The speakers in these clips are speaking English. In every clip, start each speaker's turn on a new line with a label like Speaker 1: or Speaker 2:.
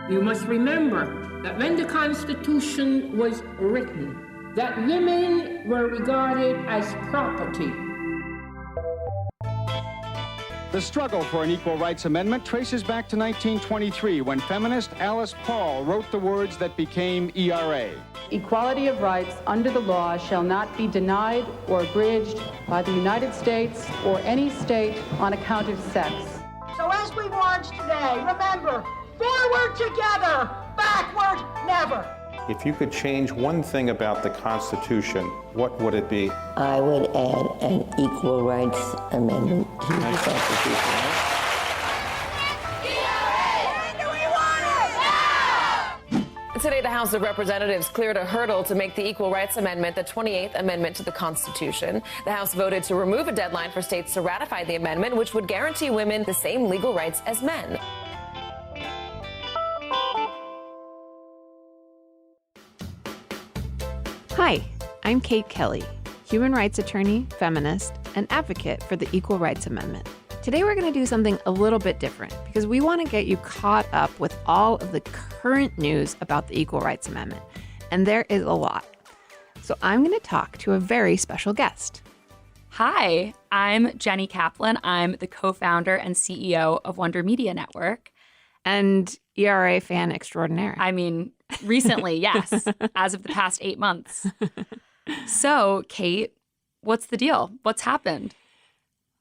Speaker 1: You must remember that when the Constitution was written, that women were regarded as property.
Speaker 2: The struggle for an equal rights amendment traces back to 1923 when feminist Alice Paul wrote the words that became ERA.
Speaker 3: Equality of rights under the law shall not be denied or abridged by the United States or any state on account of sex.
Speaker 4: So as we march today, remember, forward together, backward never.
Speaker 5: If you could change one thing about the Constitution, what would it be?
Speaker 6: I would add an equal rights amendment to the Constitution.
Speaker 7: Today, the House of Representatives cleared a hurdle to make the Equal Rights Amendment the 28th Amendment to the Constitution. The House voted to remove a deadline for states to ratify the amendment, which would guarantee women the same legal rights as men.
Speaker 8: Hi, I'm Kate Kelly, human rights attorney, feminist, and advocate for the Equal Rights Amendment. Today we're going to do something a little bit different because we want to get you caught up with all of the current news about the Equal Rights Amendment. And there is a lot. So I'm going to talk to a very special guest.
Speaker 9: Hi, I'm Jenny Kaplan. I'm the co-founder and CEO of Wonder Media Network.
Speaker 8: And ERA fan extraordinaire.
Speaker 9: I mean, recently, yes, as of the past 8 months. So, Kate, what's the deal? What's happened?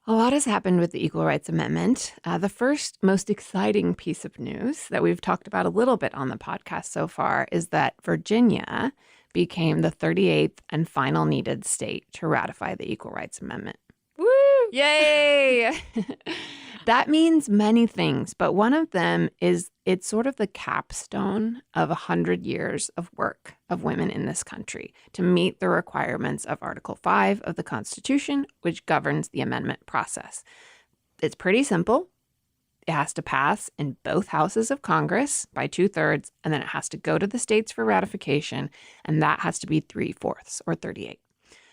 Speaker 8: A lot has happened with the Equal Rights Amendment. The first most exciting piece of news that we've talked about a little bit on the podcast so far is that Virginia became the 38th and final needed state to ratify the Equal Rights Amendment.
Speaker 9: Woo!
Speaker 8: Yay! That means many things, but one of them is it's sort of the capstone of 100 years of work of women in this country to meet the requirements of Article 5 of the Constitution, which governs the amendment process. It's pretty simple. It has to pass in both houses of Congress by 2/3, and then it has to go to the states for ratification, and that has to be 3/4 or 38.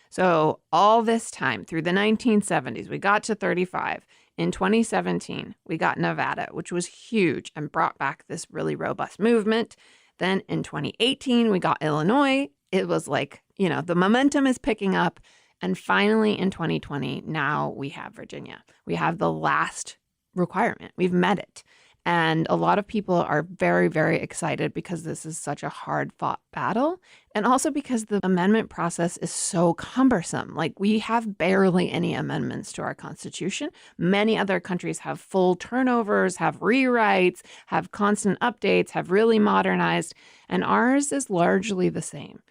Speaker 8: So all this time through the 1970s, we got to 35. In 2017, we got Nevada, which was huge and brought back this really robust movement. Then in 2018, we got Illinois. It was like, the momentum is picking up. And finally, in 2020, now we have Virginia. We have the last requirement. We've met it. And a lot of people are very, very excited because this is such a hard-fought battle. And also because the amendment process is so cumbersome. Like, we have barely any amendments to our Constitution. Many other countries have full turnovers, have rewrites, have constant updates, have really modernized. And ours is largely the same.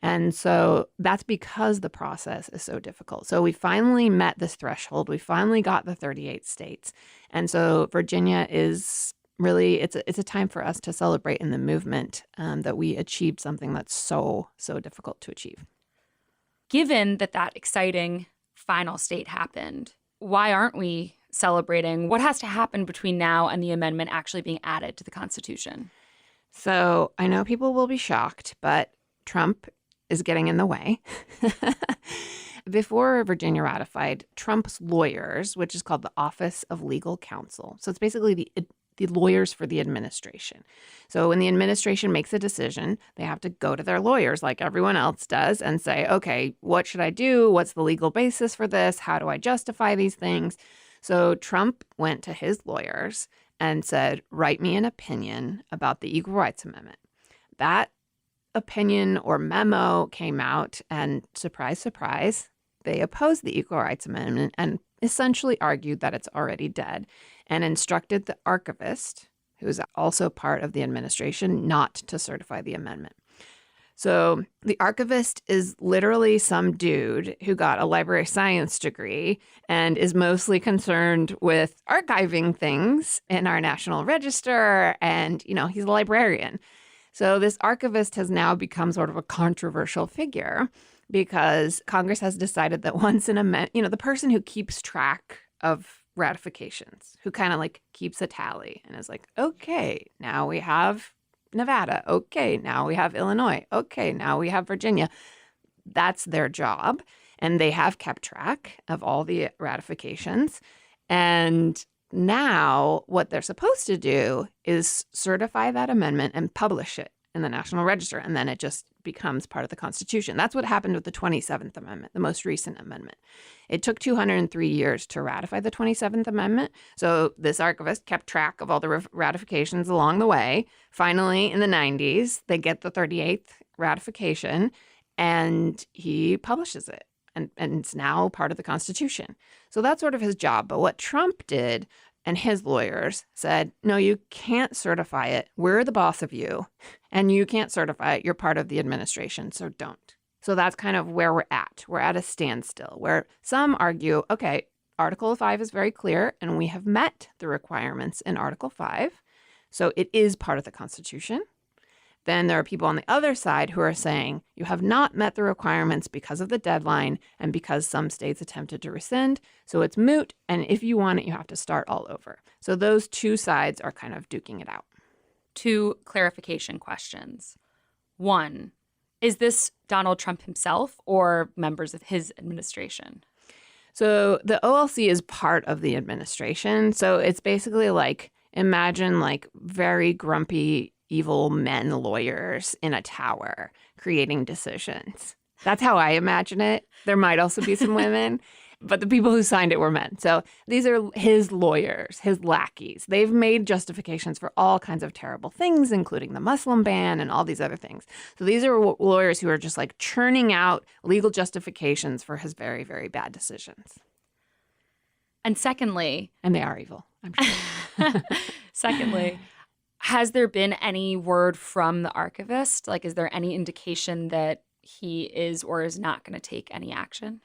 Speaker 8: And so that's because the process is so difficult. So we finally met this threshold. We finally got the 38 states. And so Virginia is really, it's a time for us to celebrate in the movement that we achieved something that's so difficult to achieve.
Speaker 9: Given that exciting final state happened, why aren't we celebrating? What has to happen between now and the amendment actually being added to the Constitution?
Speaker 8: So I know people will be shocked, but Trump is getting in the way. Before Virginia ratified, Trump's lawyers, which is called the Office of Legal Counsel. So it's basically the lawyers for the administration. So when the administration makes a decision, they have to go to their lawyers like everyone else does and say, okay, what should I do? What's the legal basis for this? How do I justify these things? So Trump went to his lawyers and said, write me an opinion about the Equal Rights Amendment. That opinion or memo came out and surprise, surprise, they opposed the Equal Rights Amendment and essentially argued that it's already dead and instructed the archivist, who's also part of the administration, not to certify the amendment. So the archivist is literally some dude who got a library science degree and is mostly concerned with archiving things in our National Register. And, he's a librarian. So this archivist has now become sort of a controversial figure because Congress has decided that once an amendment, the person who keeps track of ratifications, who kind of like keeps a tally and is like, okay, now we have Nevada. Okay, now we have Illinois. Okay, now we have Virginia. That's their job. And they have kept track of all the ratifications. And now what they're supposed to do is certify that amendment and publish it in the National Register, and then it just becomes part of the Constitution. That's what happened with the 27th Amendment, the most recent amendment. It took 203 years to ratify the 27th Amendment, so this archivist kept track of all the ratifications along the way. Finally, in the 90s, they get the 38th ratification, and he publishes it, and it's now part of the Constitution. So that's sort of his job. But what Trump did, and his lawyers said, no, you can't certify it. We're the boss of you, and you can't certify it. You're part of the administration, so don't. So that's kind of where we're at. We're at a standstill, where some argue, okay, Article 5 is very clear, and we have met the requirements in Article 5, so it is part of the Constitution. Then there are people on the other side who are saying you have not met the requirements because of the deadline and because some states attempted to rescind. So it's moot. And if you want it, you have to start all over. So those two sides are kind of duking it out.
Speaker 9: 2 clarification questions. 1, is this Donald Trump himself or members of his administration?
Speaker 8: So the OLC is part of the administration. So it's basically like, imagine like very grumpy evil men lawyers in a tower creating decisions. That's how I imagine it. There might also be some women, but the people who signed it were men. So these are his lawyers, his lackeys. They've made justifications for all kinds of terrible things, including the Muslim ban and all these other things. So these are lawyers who are just like churning out legal justifications for his very, very bad decisions.
Speaker 9: And secondly...
Speaker 8: And they are evil, I'm sure.
Speaker 9: Secondly... has there been any word from the archivist? Like, is there any indication that he is or is not going to take any action?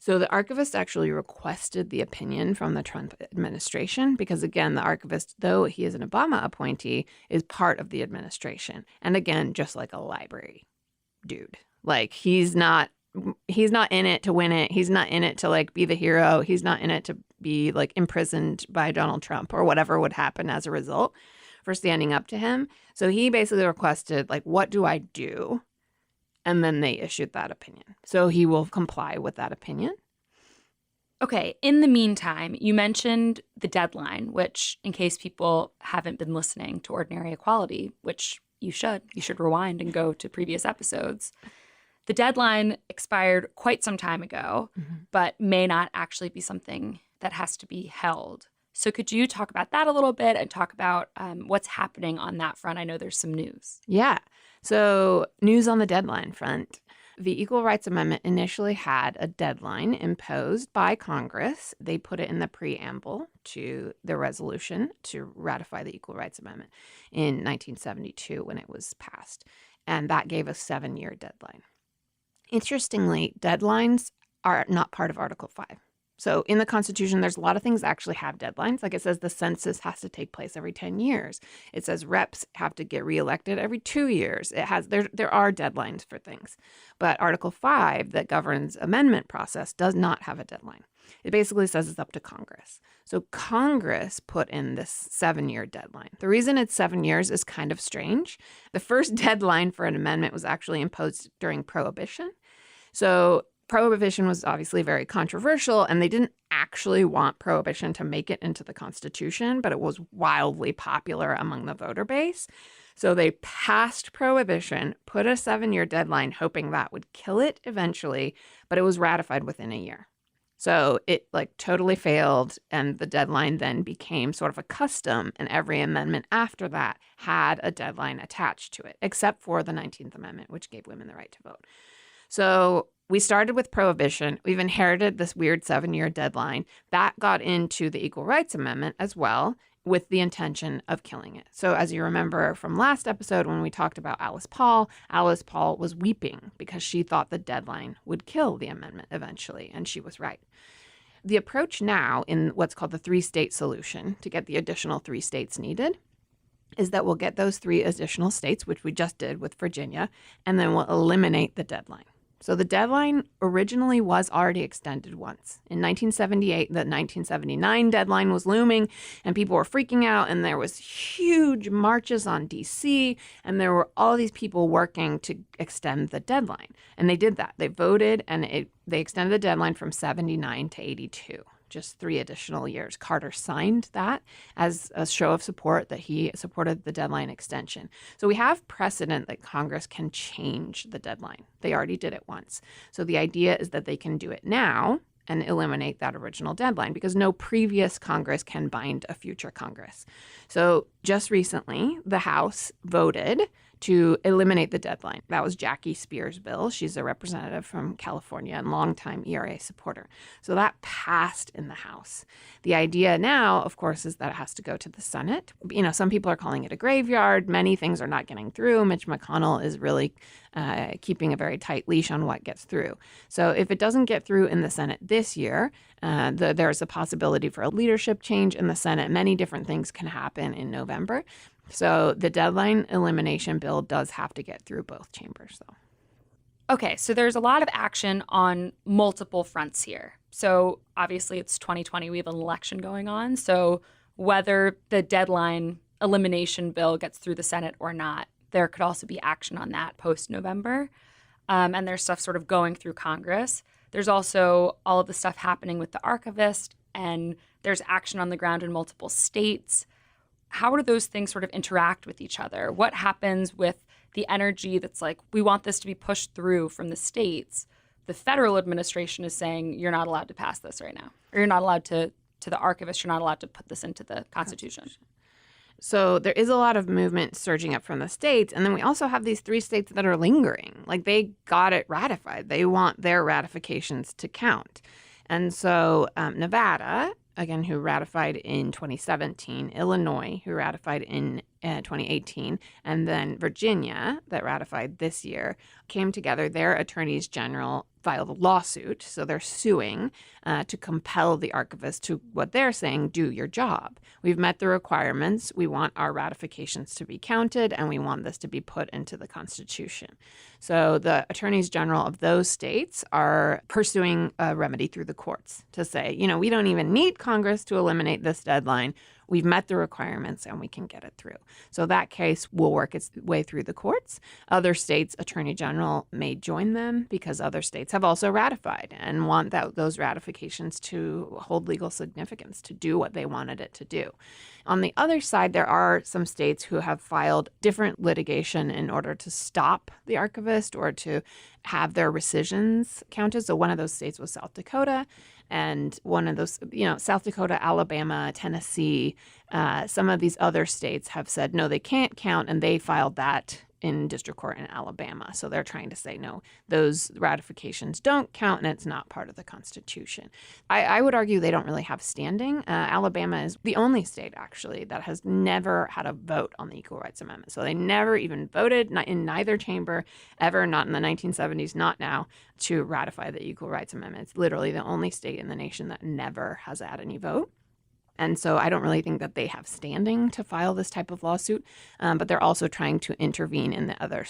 Speaker 8: So the archivist actually requested the opinion from the Trump administration because, again, the archivist, though he is an Obama appointee, is part of the administration. And again, just like a library dude. Like, he's not in it to win it. He's not in it to, like, be the hero. He's not in it to be, like, imprisoned by Donald Trump or whatever would happen as a result for standing up to him. So he basically requested, like, what do I do? And then they issued that opinion. So he will comply with that opinion.
Speaker 9: Okay. In the meantime, you mentioned the deadline, which, in case people haven't been listening to Ordinary Equality, which you should rewind and go to previous episodes. The deadline expired quite some time ago, but may not actually be something that has to be held. So could you talk about that a little bit and talk about what's happening on that front? I know there's some news.
Speaker 8: Yeah. So news on the deadline front. The Equal Rights Amendment initially had a deadline imposed by Congress. They put it in the preamble to the resolution to ratify the Equal Rights Amendment in 1972 when it was passed. And that gave a 7-year deadline. Interestingly, deadlines are not part of Article 5. So in the Constitution, there's a lot of things that actually have deadlines. Like it says the census has to take place every 10 years. It says reps have to get reelected every 2 years. There are deadlines for things. But Article 5 that governs amendment process does not have a deadline. It basically says it's up to Congress. So Congress put in this 7-year deadline. The reason it's 7 years is kind of strange. The first deadline for an amendment was actually imposed during Prohibition. So Prohibition was obviously very controversial, and they didn't actually want Prohibition to make it into the Constitution, but it was wildly popular among the voter base. So they passed Prohibition, put a 7-year deadline, hoping that would kill it eventually, but it was ratified within a year. So it totally failed, and the deadline then became sort of a custom, and every amendment after that had a deadline attached to it, except for the 19th Amendment, which gave women the right to vote. So we started with Prohibition. We've inherited this weird 7-year deadline. That got into the Equal Rights Amendment as well, with the intention of killing it. So as you remember from last episode when we talked about Alice Paul was weeping because she thought the deadline would kill the amendment eventually, and she was right. The approach now in what's called the 3-state solution to get the additional 3 states needed is that we'll get those 3 additional states, which we just did with Virginia, and then we'll eliminate the deadline. So the deadline originally was already extended once. In 1978, the 1979 deadline was looming, and people were freaking out, and there was huge marches on D.C., and there were all these people working to extend the deadline. And they did that. They voted, and they extended the deadline from 79 to 82. just 3 additional years. Carter signed that as a show of support that he supported the deadline extension. So we have precedent that Congress can change the deadline. They already did it once. So the idea is that they can do it now and eliminate that original deadline because no previous Congress can bind a future Congress. So just recently, the House voted to eliminate the deadline. That was Jackie Spears' bill. She's a representative from California and longtime ERA supporter. So that passed in the House. The idea now, of course, is that it has to go to the Senate. You know, some people are calling it a graveyard. Many things are not getting through. Mitch McConnell is really keeping a very tight leash on what gets through. So if it doesn't get through in the Senate this year, there's a possibility for a leadership change in the Senate. Many different things can happen in November. So the deadline elimination bill does have to get through both chambers, though.
Speaker 9: Okay, so there's a lot of action on multiple fronts here. So obviously it's 2020, we have an election going on. So whether the deadline elimination bill gets through the Senate or not, there could also be action on that post-November. And there's stuff sort of going through Congress. There's also all of the stuff happening with the archivist, and there's action on the ground in multiple states. How do those things sort of interact with each other? What happens with the energy that's like, we want this to be pushed through from the states? The federal administration is saying, you're not allowed to pass this right now. Or you're not allowed to the archivist, you're not allowed to put this into the Constitution.
Speaker 8: So there is a lot of movement surging up from the states. And then we also have these 3 states that are lingering. Like they got it ratified. They want their ratifications to count. And so Nevada, again, who ratified in 2017, Illinois, who ratified in 2018, and then Virginia, that ratified this year, came together. Their attorneys general filed a lawsuit. So they're suing to compel the archivist to, what they're saying, do your job. We've met the requirements. We want our ratifications to be counted, and we want this to be put into the Constitution. So the attorneys general of those states are pursuing a remedy through the courts to say, you know, we don't even need Congress to eliminate this deadline. We've met the requirements and we can get it through. So that case will work its way through the courts. Other states' attorney general may join them because other states have also ratified and want those ratifications to hold legal significance, to do what they wanted it to do. On the other side, there are some states who have filed different litigation in order to stop the archivist or to have their rescissions counted. So one of those states was South Dakota. And one of those, you know, South Dakota, Alabama, Tennessee, some of these other states have said, no, they can't count. And they filed that in district court in Alabama. So they're trying to say, no, those ratifications don't count and it's not part of the Constitution. I would argue they don't really have standing. Alabama is the only state, actually, that has never had a vote on the Equal Rights Amendment. So they never even voted in neither chamber ever, not in the 1970s, not now, to ratify the Equal Rights Amendment. It's literally the only state in the nation that never has had any vote. And so I don't really think that they have standing to file this type of lawsuit, but they're also trying to intervene in the other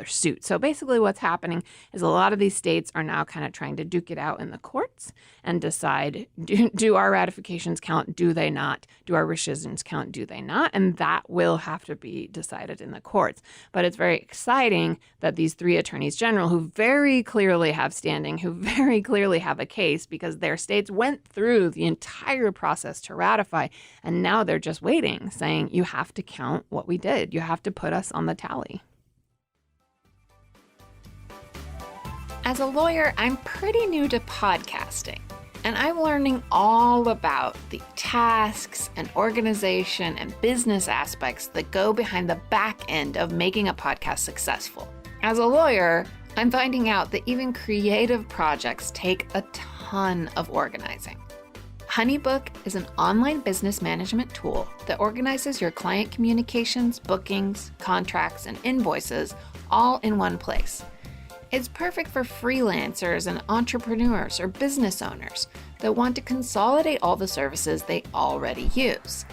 Speaker 8: suit. So basically what's happening is a lot of these states are now kind of trying to duke it out in the courts and decide, do our ratifications count? Do they not? Do our rescissions count? Do they not? And that will have to be decided in the courts. But it's very exciting that these 3 attorneys general who very clearly have standing, who very clearly have a case because their states went through the entire process to ratify, and now they're just waiting, saying, you have to count what we did. You have to put us on the tally.
Speaker 10: As a lawyer, I'm pretty new to podcasting, and I'm learning all about the tasks and organization and business aspects that go behind the back end of making a podcast successful. As a lawyer, I'm finding out that even creative projects take a ton of organizing. HoneyBook is an online business management tool that organizes your client communications, bookings, contracts, and invoices all in one place. It's perfect for freelancers and entrepreneurs or business owners that want to consolidate all the services they already use.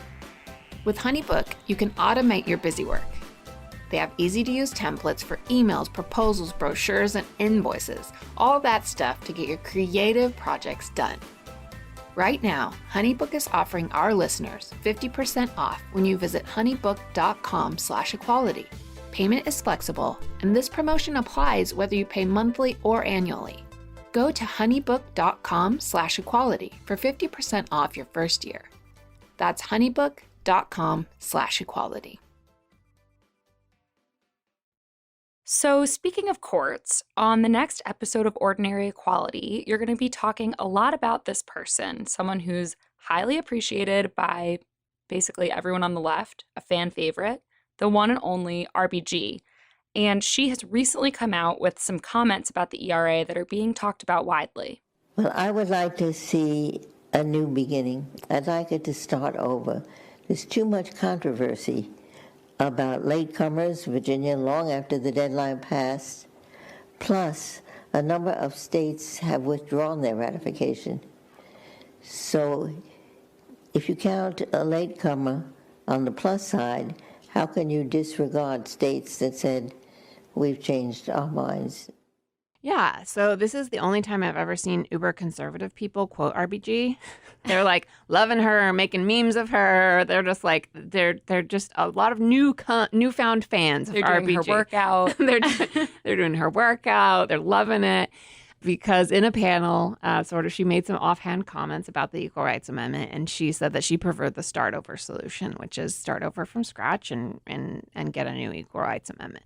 Speaker 10: With HoneyBook, you can automate your busy work. They have easy-to-use templates for emails, proposals, brochures, and invoices, all that stuff to get your creative projects done. Right now, HoneyBook is offering our listeners 50% off when you visit honeybook.com/equality. Payment is flexible, and this promotion applies whether you pay monthly or annually. Go to honeybook.com/equality for 50% off your first year. That's honeybook.com/equality.
Speaker 9: So, speaking of courts, on the next episode of Ordinary Equality, you're going to be talking a lot about this person, someone who's highly appreciated by basically everyone on the left, a fan favorite, the one and only RBG. And she has recently come out with some comments about the ERA that are being talked about widely.
Speaker 6: Well, I would like to see a new beginning. I'd like it to start over. There's too much controversy about latecomers, Virginia, long after the deadline passed. Plus, a number of states have withdrawn their ratification. So, if you count a latecomer on the plus side, how can you disregard states that said, we've changed our minds?
Speaker 8: Yeah, so this is the only time I've ever seen uber conservative people quote RBG. They're like loving her, making memes of her. They're just like they're just a lot of newfound fans of RBG.
Speaker 9: They're doing her workout.
Speaker 8: they're doing her workout. They're loving it because in a panel, she made some offhand comments about the Equal Rights Amendment, and she said that she preferred the start over solution, which is start over from scratch and get a new Equal Rights Amendment.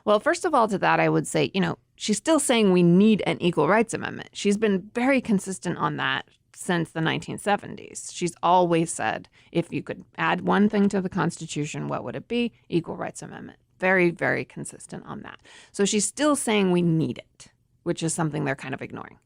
Speaker 8: Well, first of all, to that, I would say, she's still saying we need an Equal Rights Amendment. She's been very consistent on that since the 1970s. She's always said, if you could add one thing to the Constitution, what would it be? Equal Rights Amendment. Very, very consistent on that. So she's still saying we need it, which is something they're kind of ignoring.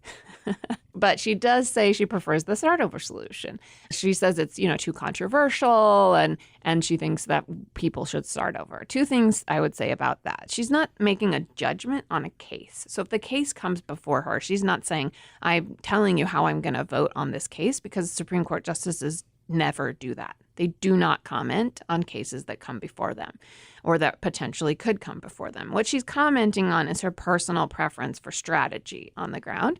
Speaker 8: But she does say she prefers the start over solution. She says it's, too controversial and she thinks that people should start over. Two things I would say about that. She's not making a judgment on a case. So if the case comes before her, she's not saying, I'm telling you how I'm going to vote on this case, because Supreme Court justices never do that. They do not comment on cases that come before them or that potentially could come before them. What she's commenting on is her personal preference for strategy on the ground.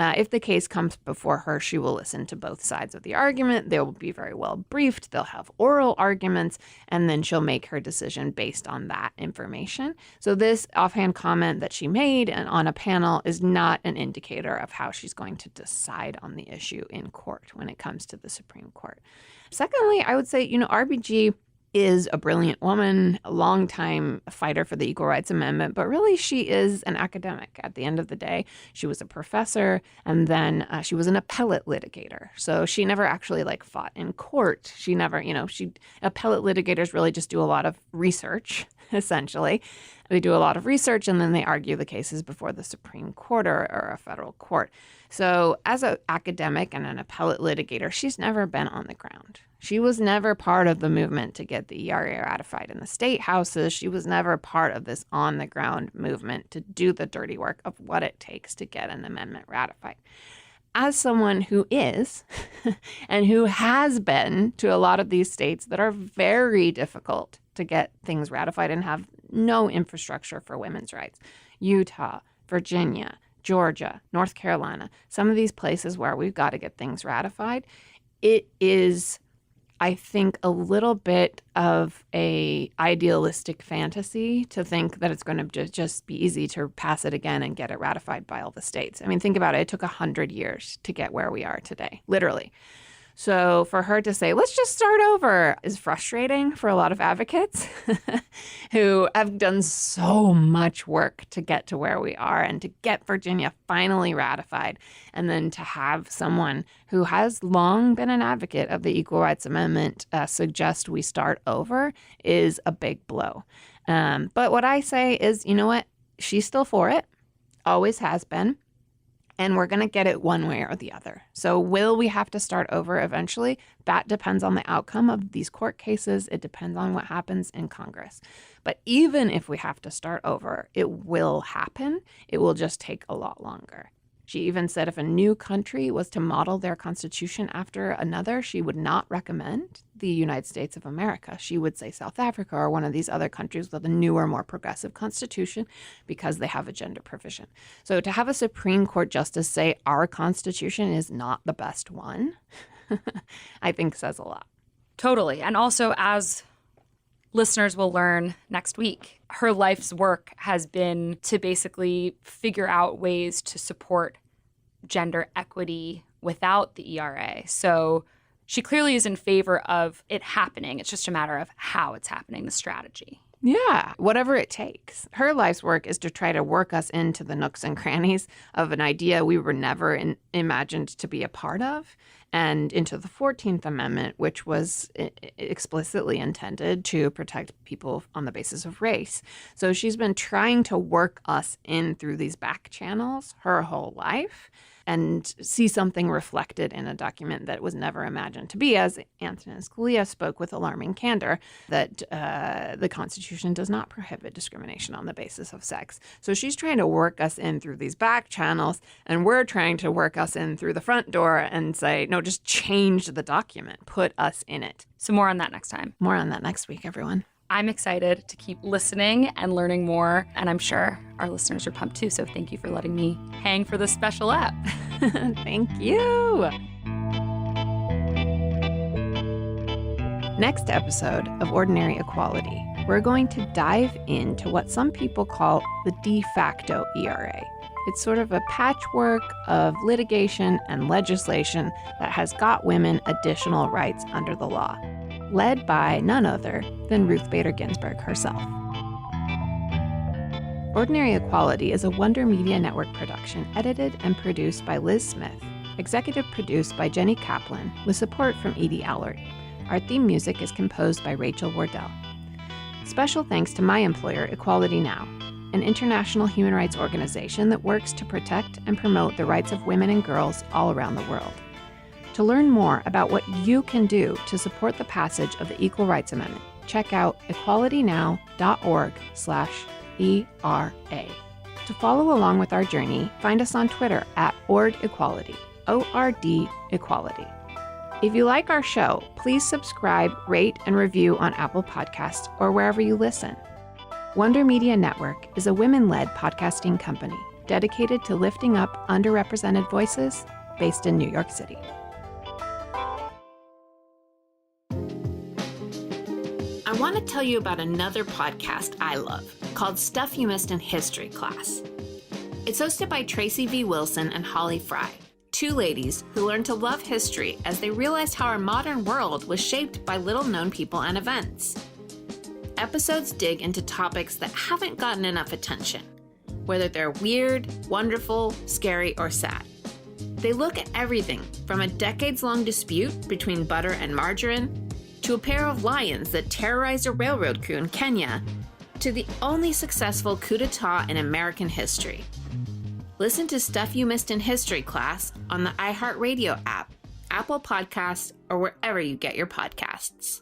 Speaker 8: If the case comes before her, she will listen to both sides of the argument. They will be very well briefed. They'll have oral arguments, and then she'll make her decision based on that information. So this offhand comment that she made on a panel is not an indicator of how she's going to decide on the issue in court when it comes to the Supreme Court. Secondly, I would say, RBG is a brilliant woman, a longtime fighter for the Equal Rights Amendment, but really she is an academic at the end of the day. She was a professor, and then she was an appellate litigator. So she never actually fought in court. She never, appellate litigators really just do a lot of research, essentially. They do a lot of research, and then they argue the cases before the Supreme Court or a federal court. So as an academic and an appellate litigator, she's never been on the ground. She was never part of the movement to get the ERA ratified in the state houses. She was never part of this on-the-ground movement to do the dirty work of what it takes to get an amendment ratified. As someone who is and who has been to a lot of these states that are very difficult to get things ratified and have no infrastructure for women's rights, Utah, Virginia, Georgia, North Carolina, some of these places where we've got to get things ratified, it is, I think, a little bit of a idealistic fantasy to think that it's going to just be easy to pass it again and get it ratified by all the states. I mean, think about it. It took 100 years to get where we are today, literally. So for her to say, let's just start over, is frustrating for a lot of advocates who have done so much work to get to where we are and to get Virginia finally ratified. And then to have someone who has long been an advocate of the Equal Rights Amendment suggest we start over is a big blow. But what I say is, you know what? She's still for it, always has been. And we're going to get it one way or the other. So will we have to start over eventually? That depends on the outcome of these court cases. It depends on what happens in Congress. But even if we have to start over, it will happen. It will just take a lot longer. She even said if a new country was to model their constitution after another, she would not recommend the United States of America. She would say South Africa or one of these other countries with a newer, more progressive constitution because they have a gender provision. So to have a Supreme Court justice say our constitution is not the best one, I think says a lot.
Speaker 9: Totally. And also, as listeners will learn next week, her life's work has been to basically figure out ways to support gender equity without the ERA. So she clearly is in favor of it happening. It's just a matter of how it's happening, the strategy.
Speaker 8: Yeah, whatever it takes. Her life's work is to try to work us into the nooks and crannies of an idea we were never imagined to be a part of, and into the 14th Amendment, which was explicitly intended to protect people on the basis of race. So she's been trying to work us in through these back channels her whole life and see something reflected in a document that was never imagined to be, as Antonin Scalia spoke with alarming candor, that the Constitution does not prohibit discrimination on the basis of sex. So she's trying to work us in through these back channels, and we're trying to work us in through the front door and say, no, just change the document, put us in it.
Speaker 9: So more on that next time.
Speaker 8: More on that next week, everyone.
Speaker 9: I'm excited to keep listening and learning more, and I'm sure our listeners are pumped too, so thank you for letting me hang for this special app.
Speaker 8: Thank you. Next episode of Ordinary Equality, we're going to dive into what some people call the de facto ERA. It's sort of a patchwork of litigation and legislation that has got women additional rights under the law, led by none other than Ruth Bader Ginsburg herself. Ordinary Equality is a Wonder Media Network production edited and produced by Liz Smith, executive produced by Jenny Kaplan, with support from Edie Allard. Our theme music is composed by Rachel Wardell. Special thanks to my employer, Equality Now, an international human rights organization that works to protect and promote the rights of women and girls all around the world. To learn more about what you can do to support the passage of the Equal Rights Amendment, check out equalitynow.org/ERA. To follow along with our journey, find us on Twitter at OrdEquality, ORD Equality. If you like our show, please subscribe, rate, and review on Apple Podcasts or wherever you listen. Wonder Media Network is a women-led podcasting company dedicated to lifting up underrepresented voices based in New York City.
Speaker 10: I want to tell you about another podcast I love called Stuff You Missed in History Class. It's hosted by Tracy V. Wilson and Holly Fry, two ladies who learned to love history as they realized how our modern world was shaped by little-known people and events. Episodes dig into topics that haven't gotten enough attention, whether they're weird, wonderful, scary, or sad. They look at everything from a decades-long dispute between butter and margarine, to a pair of lions that terrorized a railroad crew in Kenya, to the only successful coup d'etat in American history. Listen to Stuff You Missed in History Class on the iHeartRadio app, Apple Podcasts, or wherever you get your podcasts.